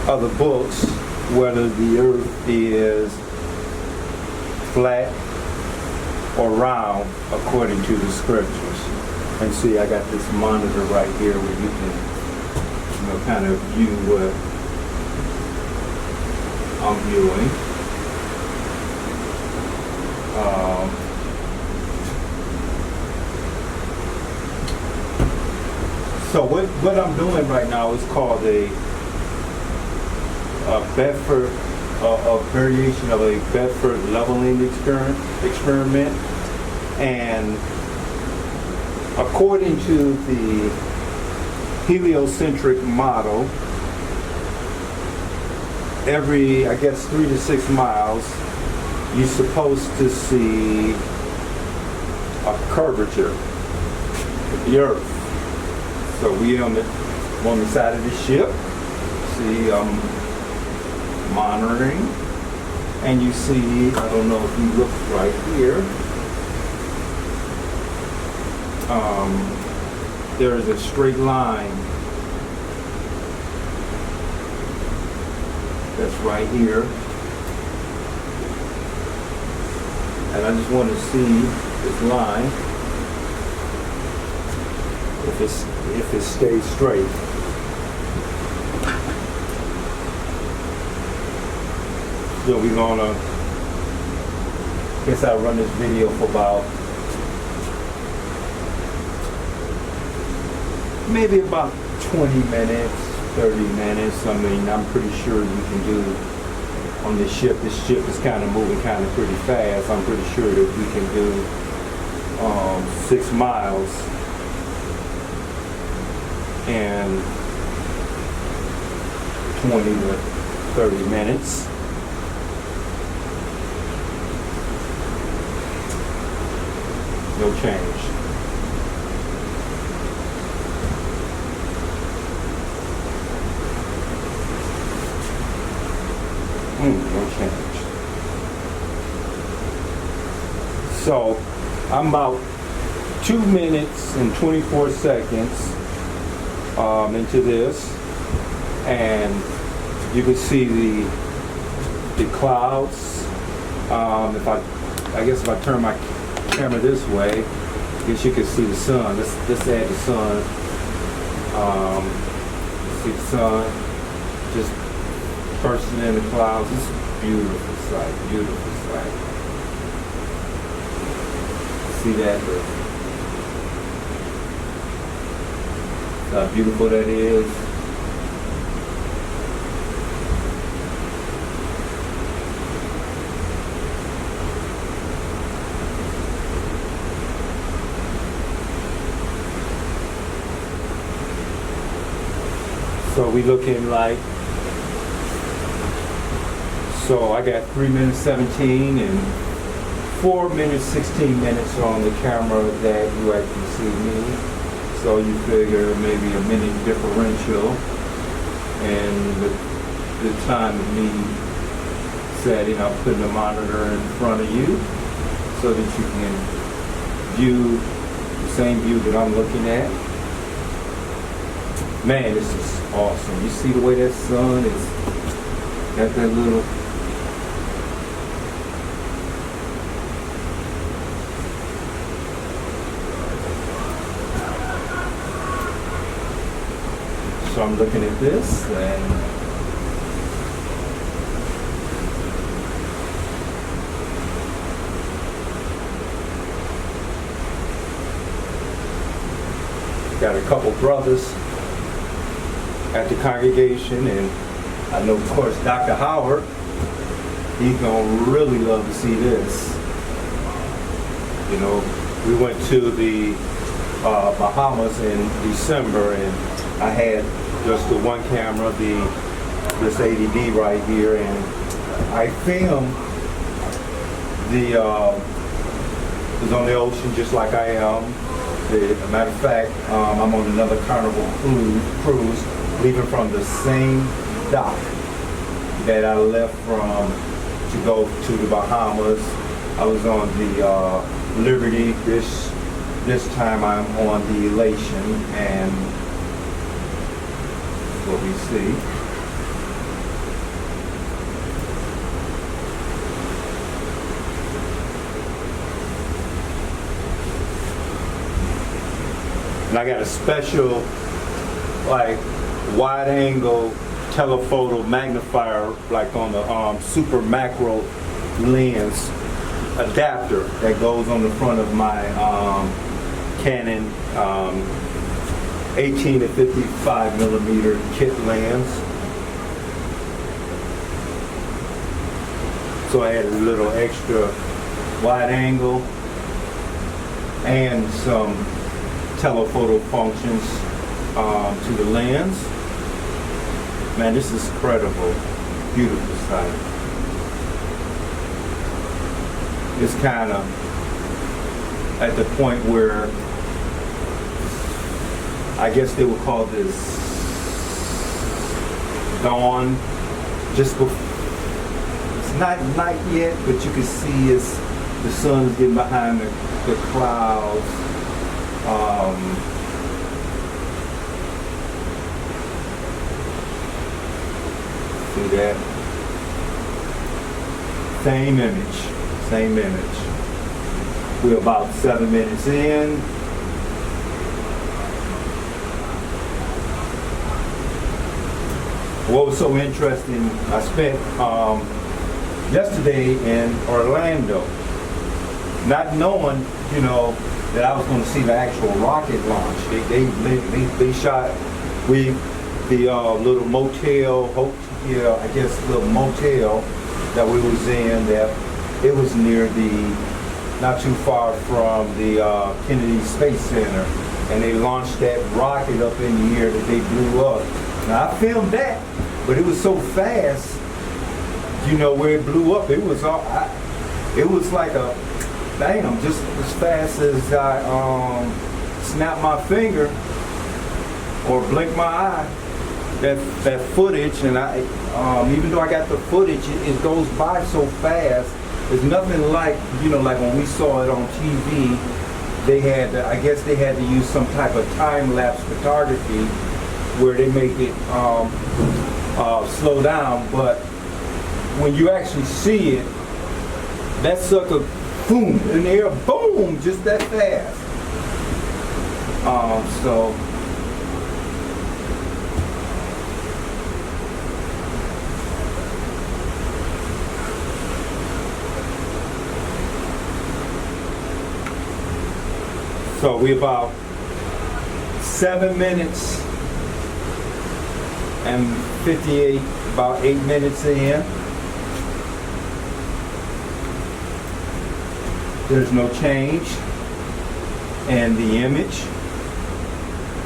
other books whether the earth is flat or round according to the scriptures. And see, I got this monitor right here where you can, kind of view what I'm viewing. So what I'm doing right now is called a Bedford, a variation of a Bedford leveling experiment. And according to the heliocentric model, every, I guess, 3 to 6 miles, you're supposed to see a curvature of the earth. So we on the side of the ship. See, I'm monitoring, and you see, I don't know if you look right here, there is a straight line that's right here, and I just want to see this line if it stays straight. So we're gonna, guess I'll run this video for about maybe about 20 minutes, 30 minutes. I mean, I'm pretty sure you can do on this ship. This ship is kind of moving kind of pretty fast. I'm pretty sure that we can do 6 miles in 20 to 30 minutes. No change. No change. So I'm about 2 minutes and 24 seconds into this, and you can see the clouds. I guess if I turn my camera this way, I guess you can see the sun. Let's add the sun. See the sun just bursting in the clouds. It's a beautiful sight, beautiful sight. See that? How beautiful that is. So we looking like, so I got 3 minutes 17 and 4 minutes 16 minutes on the camera that you actually see me. So you figure maybe a minute differential, and the time of me setting up, putting the monitor in front of you so that you can view the same view that I'm looking at. Man, this is awesome. You see the way that sun is got that little so I'm looking at this and got a couple brothers at the congregation, and I know, of course, Dr. Howard, he's gonna really love to see this. You know, we went to the Bahamas in December, and I had just the one camera, this 80D right here, and I filmed was on the ocean just like I am. As a matter of fact, I'm on another Carnival cruise, leaving from the same dock that I left from to go to the Bahamas. I was on the Liberty. This time I'm on the Elation, and what we see. And I got a special, like, wide angle telephoto magnifier, like on the super macro lens adapter that goes on the front of my Canon 18 to 55 millimeter kit lens. So I added a little extra wide angle and some telephoto functions to the lens. Man, this is incredible. Beautiful sight. It's kind of at the point where I guess they would call this dawn. Just before, it's not night yet, but you can see it's the sun's getting behind the clouds. See that? Same image. Same image. We're about 7 minutes in. What was so interesting, I spent yesterday in Orlando, not knowing, you know, that I was going to see the actual rocket launch. They shot the little motel, I guess little motel that we was in. That it was near not too far from the Kennedy Space Center, and they launched that rocket up in the air that they blew up. Now I filmed that, but it was so fast, you know, where it blew up. It was like a bam, just as fast as I snap my finger or blink my eye. That footage, and even though I got the footage, it goes by so fast. It's nothing like, you know, like when we saw it on TV. I guess they had to use some type of time-lapse photography where they make it slow down. But when you actually see it, that sucker, boom, in the air, boom, just that fast. So we about 7 minutes and 58, about 8 minutes in. There's no change in the image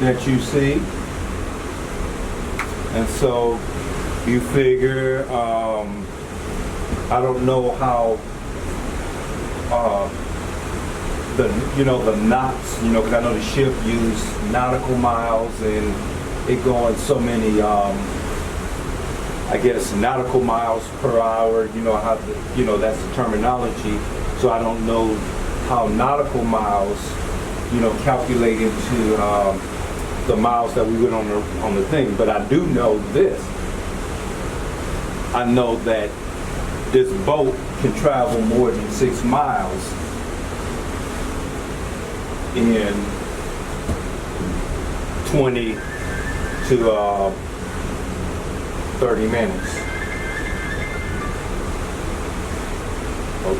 that you see. And so you figure, I don't know how the knots, because I know the ship used nautical miles, and it going so many, I guess, nautical miles per hour. How that's the terminology. So I don't know how nautical miles, calculate into the miles that we went on the thing. But I do know this. I know that this boat can travel more than 6 miles in 20 to 30 minutes.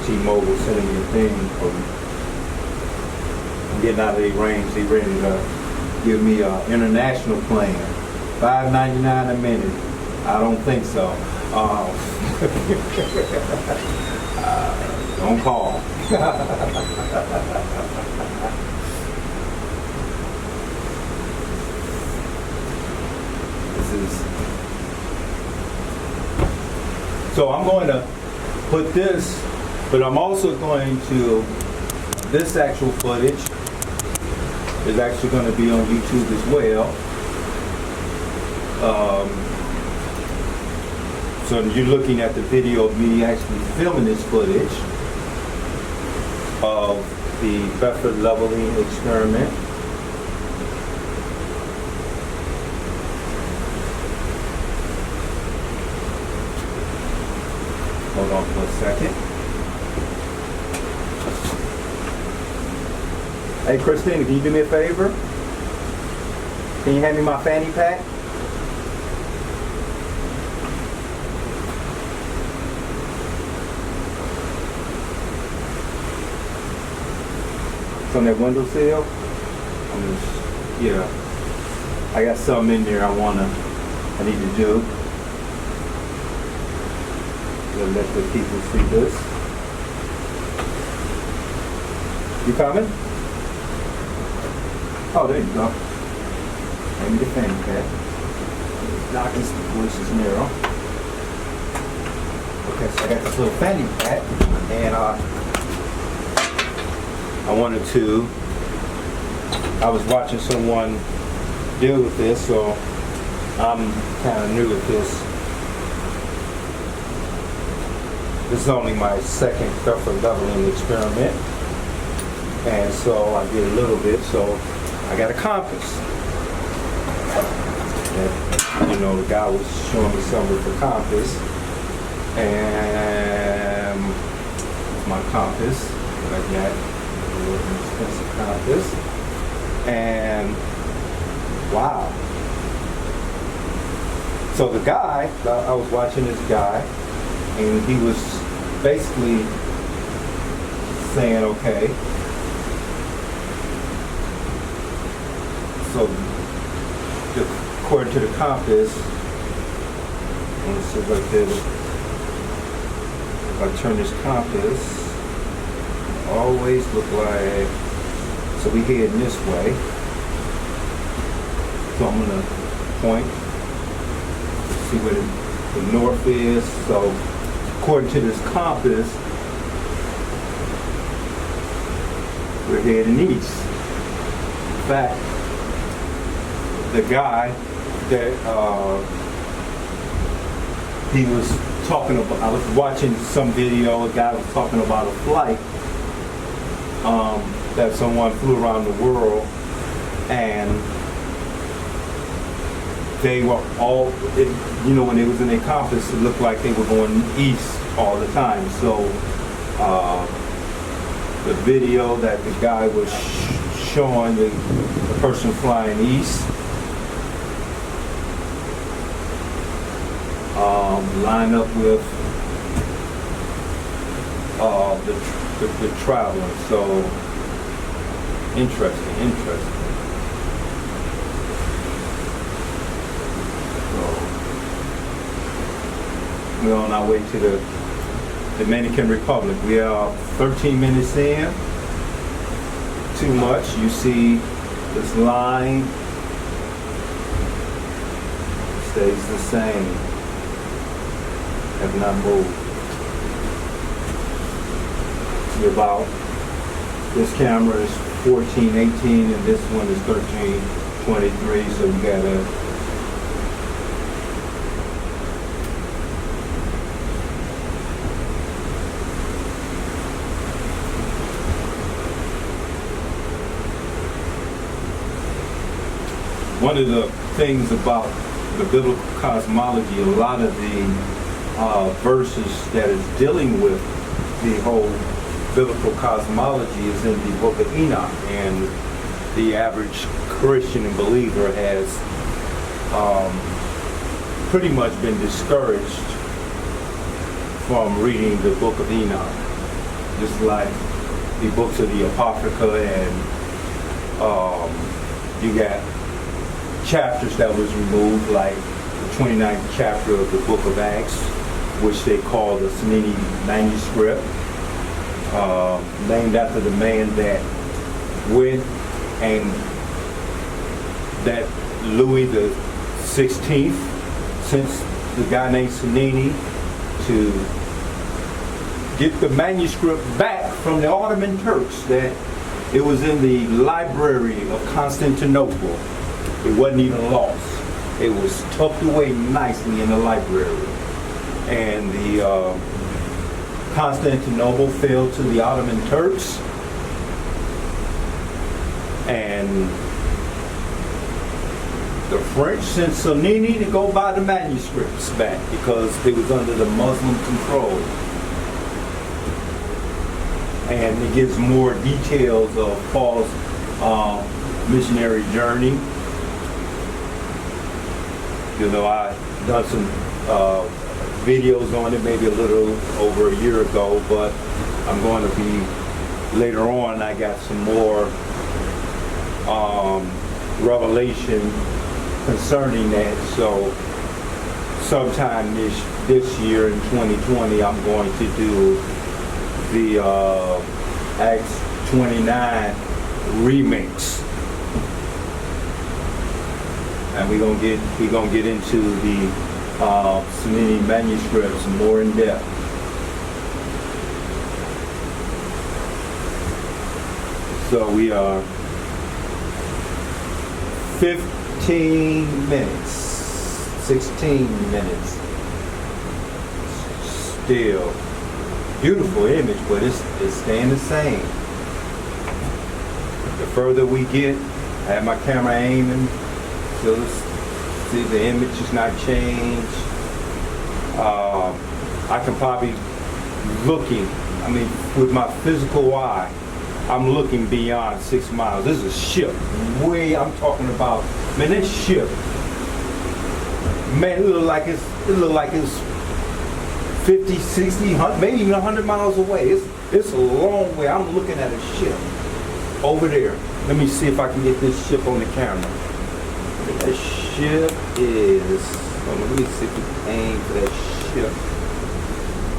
T-Mobile sending me a thing. I'm getting out of their range. They ready to give me an international plan. $5.99 a minute. I don't think so. Don't call. So I'm going to put this, but I'm also going to, this actual footage is actually going to be on YouTube as well. So you're looking at the video of me actually filming this footage of the Bedford leveling experiment. Hold on for a second. Hey, Christina, can you do me a favor? Can you hand me my fanny pack? It's on that windowsill. Yeah. I got something in there I need to do. We'll let the people see this. You coming? Oh, there you go. Hand me the fanny pack. Darkness, which is narrow. Okay, so I got this little fanny pack, and I was watching someone deal with this, so I'm kind of new at this. This is only my second curvature leveling experiment, and so I did a little bit. So I got a compass. And, you know, the guy was showing me some with the compass, and my compass that I got, a little expensive compass, and wow. So the guy, I was watching this guy, and he was basically saying, okay, so according to the compass, let me see if I did it. If I turn this compass, it always look like, so we heading this way. So I'm gonna point, see where the north is. So according to this compass, we're heading east. In fact, the guy that he was talking about, I was watching some video, a guy was talking about a flight that someone flew around the world, and they were all, you know, when they was in their compass, it looked like they were going east all the time. So the video that the guy was showing, the person flying east, line up with the traveler. So interesting. We're on our way to the Dominican Republic. We are 13 minutes in. Too much. You see this line stays the same. Have not moved. We're about, this camera is 14:18 and this one is 13:23, so you gotta one of the things about the biblical cosmology, a lot of the verses that is dealing with the whole biblical cosmology is in the book of Enoch, and the average Christian and believer has pretty much been discouraged from reading the book of Enoch, just like the books of the Apocrypha, and you got chapters that was removed, like the 29th chapter of the book of Acts, which they call the Sinini manuscript, named after the man that went and that Louis the 16th sent the guy named Sinini to get the manuscript back from the Ottoman Turks, that it was in the library of Constantinople. It wasn't even lost. It was tucked away nicely in the library. And the Constantinople fell to the Ottoman Turks, and the French sent Sonini to go buy the manuscripts back because it was under the Muslim control. And it gives more details of Paul's missionary journey You know, I done some videos on it maybe a little over a year ago, but I'm going to be later on. I got some more revelation concerning that. So sometime this year in 2020, I'm going to do the Acts 29 remix. And we're gonna get into the Samini manuscripts more in depth. So we are 15 minutes, 16 minutes. Still beautiful image, but it's staying the same. The further we get, I have my camera aiming. See the image is not changed. I can probably with my physical eye, I'm looking beyond 6 miles. This is a ship. I'm talking about, man, this ship, man, it look like it's 50, 60, 100, maybe even 100 miles away. It's a long way. I'm looking at a ship over there. Let me see if I can get this ship on the camera. That ship is, let me see if we can aim for that ship.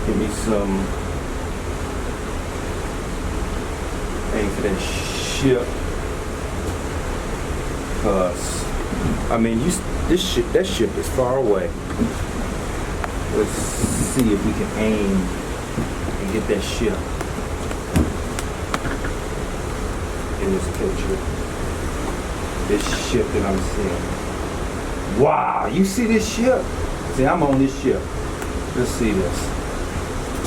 Give me some, aim for that ship. Cause, I mean, that ship is far away. Let's see if we can aim and get that ship in this picture. This ship that I'm seeing. Wow, you see this ship? See, I'm on this ship. Let's see this.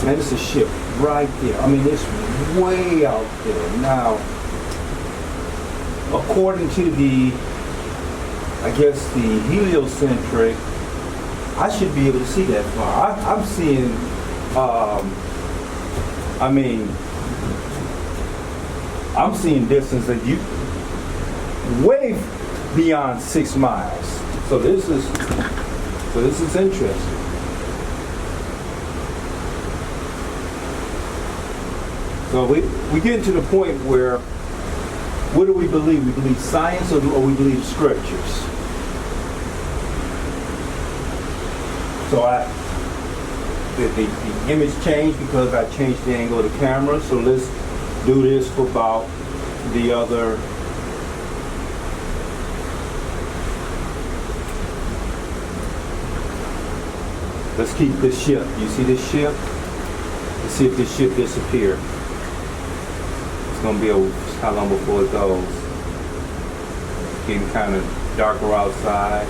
Man, it's a ship right there. I mean, it's way out there. Now, according to the heliocentric, I should be able to see that far. I'm seeing, I'm seeing distance that you, way beyond 6 miles. So this is interesting. So we get to the point where, what do we believe? We believe science or we believe scriptures? So the image changed because I changed the angle of the camera. So let's do this for about the other. Let's keep this ship. You see this ship? Let's see if this ship disappears. It's gonna be how long before it goes? It's getting kind of darker outside.